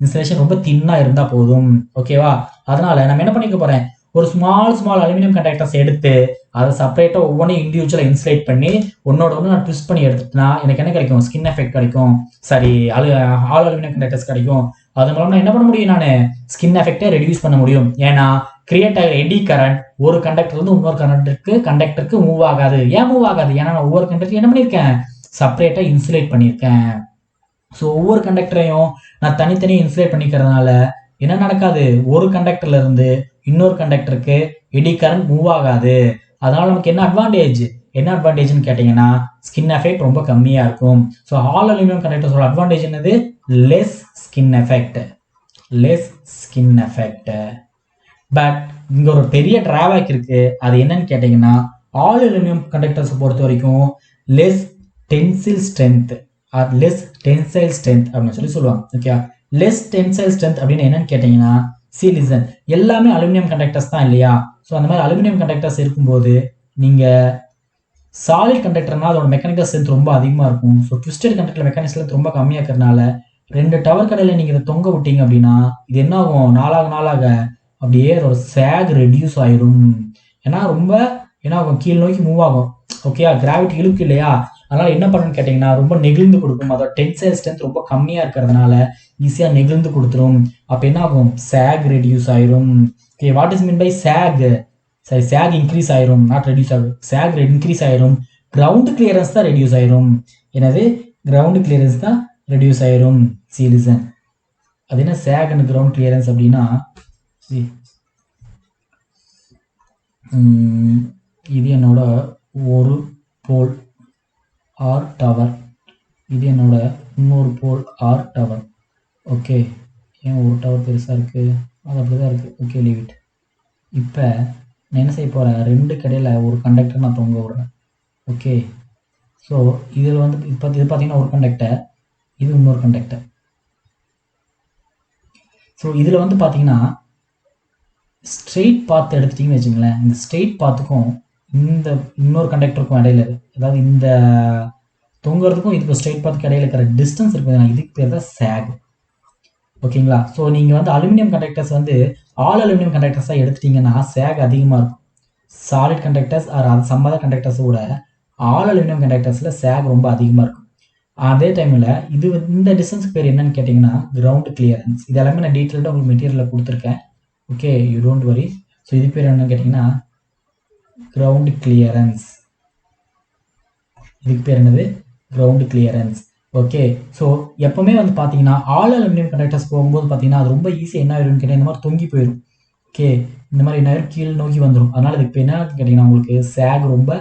இன்சுலேஷன் ரொம்ப தின்னா இருந்தா போதும். ஓகேவா? அதனால நம்ம என்ன பண்ணிக்க போறேன், ஒரு ஸ்மால் அலுமினியம் கண்டக்டர்ஸ் எடுத்து அதை செப்பரேட்டா ஒவ்வொன்றும் இண்டிவிஜுவலா இன்சுலேட் பண்ணி ஒன்னோட ஒன்று நான் ட்விஸ்ட் பண்ணி எடுத்துட்டேன்னா எனக்கு என்ன கிடைக்கும், ஸ்கின் எஃபெக்ட் கிடைக்கும். சரி, ஆல் அலுமினியம் கண்டக்டர்ஸ் கிடைக்கும். அது மூலம் நான் என்ன பண்ண முடியும், நான் ஸ்கின் எஃபெக்டை ரெடியூஸ் பண்ண முடியும். ஏன்னா கிரியேட் ஆகிற எடி கரண்ட் ஒரு கண்டக்டர் வந்து இன்னொரு கண்டக்டருக்கு மூவ் ஆகாது. ஏன் மூவ் ஆகாது? ஏன்னா நான் ஒவ்வொரு கண்டக்டர் என்ன பண்ணியிருக்கேன், செப்பரேட்டா இன்சுலேட் பண்ணியிருக்கேன். ஸோ ஒவ்வொரு கண்டக்டரையும் நான் தனித்தனியாக இன்சுலேட் பண்ணிக்கிறதுனால என்ன நடக்காது, ஒரு கண்டக்டர்ல இருந்து இன்னொரு கண்டக்டருக்கு எடி கரண்ட் மூவ் ஆகாது. அதனால நமக்கு என்ன அட்வான்டேஜ்னு கேட்டீங்கன்னா ஸ்கின் எஃபெக்ட் ரொம்ப கம்மியா இருக்கும். ஸோ ஆல் அலுமினியம் கண்டக்டர்ஸோட அட்வான்டேஜ் என்னது, லெஸ் ஸ்கின் எஃபெக்ட். பட் இங்க ஒரு பெரிய டிராபேக் இருக்கு. அது என்னன்னு கேட்டீங்கன்னா ஆல் அலுமினியம் கண்டக்டர்ஸ் பொறுத்த வரைக்கும் லெஸ் டென்சைல் ஸ்ட்ரென்த் அப்படின்னு சொல்லுவாங்க. ஓகே, லெஸ் டென்சைல் ஸ்ட்ரென்த் அப்படின்னு என்னன்னு கேட்டீங்கன்னா, லிசன், எல்லாமே அலுமினியம் கண்டக்டர்ஸ் தான் இல்லையா? ஸோ அந்த மாதிரி அலுமினியம் கண்டக்டர்ஸ் இருக்கும்போது நீங்க சாலிட் கண்டக்டர்னா அதோட மெக்கானிக்கல் ஸ்ட்ரென்த் ரொம்ப அதிகமா இருக்கும். So twisted conductor mechanical strength ரொம்ப கம்மியா இருக்கிறதுனால 2 டவர் கடையில நீங்க இதை தொங்க விட்டீங்க அப்படின்னா இது என்ன ஆகும், நாளாக அப்படியே அதோட சேக் ரெடியூஸ் ஆயிரும். ஏன்னா ரொம்ப என்ன ஆகும், கீழ் நோக்கி மூவ் ஆகும். ஓகேயா, கிராவிட்டி இழுக்கு இல்லையா? அதனால என்ன பண்ணுன்னு கேட்டீங்கன்னா ரொம்ப நெகிழ்ந்து கொடுக்கும். அதோட டென்சைல் ஸ்ட்ரென்த் ரொம்ப கம்மியா இருக்கிறதுனால ஈஸியா நெகிழ்ந்து கொடுத்துரும். அப்ப என்ன ஆகும், சேக் ரெடியூஸ் ஆயிரும். Okay, what is mean by sag? சரி, சேக் இன்க்ரீஸ் ஆயிரும், நாட் ரெடியூஸ் ஆகும். சேக் இன்க்ரீஸ் ஆயிரும், கிரவுண்ட் கிளியரன்ஸ் தான் ரெடியூஸ் ஆயிரும். எனது கிரவுண்ட் கிளியரன்ஸ் தான் ரெடியூஸ் ஆயிரும். லிசன், அது என்ன சேக் அண்ட் கிரவுண்ட் கிளியரன்ஸ் அப்படின்னா, இது என்னோட ஒரு போல் ஆர் டவர், இது என்னோட இன்னொரு போல் ஆர் டவர். ஓகே, ஏன் ஒரு டவர் பெருசாக இருக்குது, அது அப்படி தான் இருக்குது. Okay, leave it. இப்போ நான் என்ன செய்ய போகிறேன், 2 கடையில் ஒரு கண்டக்டர் நான் தொங்க விடுறேன். ஓகே, ஸோ இதில் வந்து இது பார்த்தீங்கன்னா ஒரு கண்டக்டர், இது இன்னொரு கண்டக்டர். ஸோ இதில் வந்து பார்த்தீங்கன்னா ஸ்ட்ரெயிட் பாத் எடுத்துட்டிங்கன்னு வச்சுங்களேன், இந்த ஸ்ட்ரெயிட் பாத்துக்கும் இந்த இன்னொரு கண்டக்டருக்கும் இடையில, அதாவது இந்த தொங்குறதுக்கும் இதுக்கு ஸ்ட்ரெயிட் பாத்துக்கு இடையில இருக்கிற டிஸ்டன்ஸ் இருக்குது, இதுக்கு பேர் தான் சேக். ஓகேங்களா? ஸோ நீங்கள் வந்து அலுமினியம் கண்டக்டர்ஸ் வந்து ஆல் அலுமினியம் கண்டக்டர்ஸாக எடுத்துட்டீங்கன்னா சேக் அதிகமாக இருக்கும். சாலிட் கண்டக்டர்ஸ் ஆர் அது சம்மத கண்டக்டர்ஸை விட ஆல் அலுமினியம் கண்டக்டர்ஸில் சேக் ரொம்ப அதிகமாக இருக்கும். அதே டைமில் இது இந்த டிஸ்டன்ஸ்க்கு பேர் என்னன்னு கேட்டிங்கன்னா கிரவுண்ட் கிளியரன்ஸ். இது எல்லாமே நான் டீட்டெயில்டாக உங்களுக்கு மெட்டீரியலில் கொடுத்துருக்கேன். Okay, you don't worry. So இது பேர் என்னன்னு கேட்டிங்கன்னா கிரவுண்ட் கிளியரன்ஸ். இதுக்கு பேர் என்னது, கிரவுண்ட் கிளியரன்ஸ். ஓகே, ஸோ எப்பவுமே வந்து பார்த்தீங்கன்னா ஆல் அலுமினியம் கண்டக்டர்ஸ் போகும்போது பார்த்தீங்கன்னா அது ரொம்ப ஈஸியாக என்ன ஆயிரும்னு கேட்டால் இந்த மாதிரி தொங்கி போயிடும். ஓகே, இந்த மாதிரி என்ன ஆயிரும், கீழ் நோக்கி வந்துடும். அதனால் இதுக்கு இப்போ என்ன கேட்டிங்கன்னா உங்களுக்கு சேக் ரொம்ப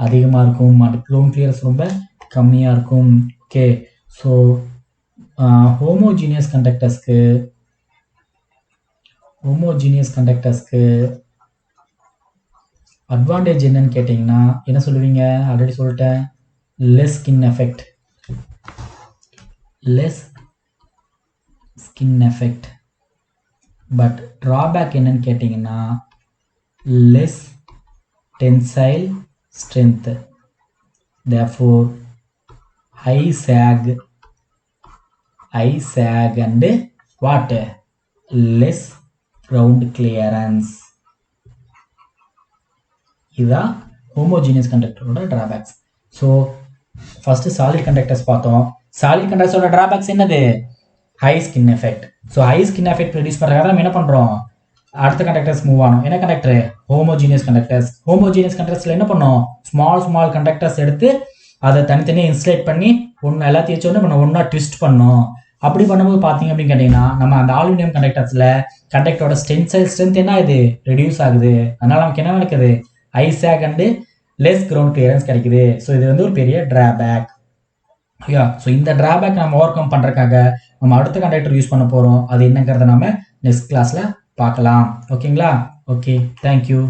அதிகமாக இருக்கும், அது கிரவுண்ட் கிளியரன்ஸ் ரொம்ப கம்மியாக இருக்கும். ஓகே, ஸோ ஹோமோஜீனியஸ் கண்டக்டர்ஸ்க்கு அட்வான்டேஜ் என்னன்னு கேட்டிங்கன்னா என்ன சொல்லுவீங்க, ஆல்ரெடி சொல்லிட்டேன், less skin effect. But drawback என்னன்னு கேட்டிங்கன்னா less tensile strength, therefore high sag and what, less ground clearance. இதுதான் ஹோமோஜீனியஸ் கண்டக்டரோட drawbacks. So first solid conductors பார்த்தோம். சாலிட் கண்டக்டர்ஸோட டிராபேக்ஸ் என்னது, high skin effect. So high skin effect produce பண்ணுறதுக்காக நம்ம என்ன பண்ணுறோம், அடுத்த கண்டக்டர்ஸ் மூவ் ஆனோம். என்ன கண்டக்டர், ஹோமோஜீனியஸ் கண்டக்டர்ஸ்ல என்ன பண்ணோம், ஸ்மால் கண்டக்டர்ஸ் எடுத்து அதை தனித்தனியாக இன்சுலேட் பண்ணி எல்லாத்தையும் வச்சோடனே நம்ம ஒன்றா ட்விஸ்ட் பண்ணோம். அப்படி பண்ணும்போது பார்த்தீங்க அப்படின்னு கேட்டிங்கன்னா நம்ம அந்த அலுமினியம் கண்டக்டர்ஸில் கண்டக்டரோட டென்சைல் ஸ்ட்ரென்த் என்ன ஆகுது, ரெடியூஸ் ஆகுது. அதனால நமக்கு என்ன நடக்குது, high sag and less ground clearance கிடைக்குது. ஸோ இது வந்து ஒரு பெரிய டிராபேக். ஸோ இந்த டிராபேக் நம்ம ஓவர் கம் பண்ணுறதுக்காக நம்ம அடுத்த கண்டக்டர் யூஸ் பண்ண போகிறோம். அது என்னங்கிறத நம்ம நெக்ஸ்ட் கிளாஸில் பார்க்கலாம். ஓகேங்களா? Okay, thank you.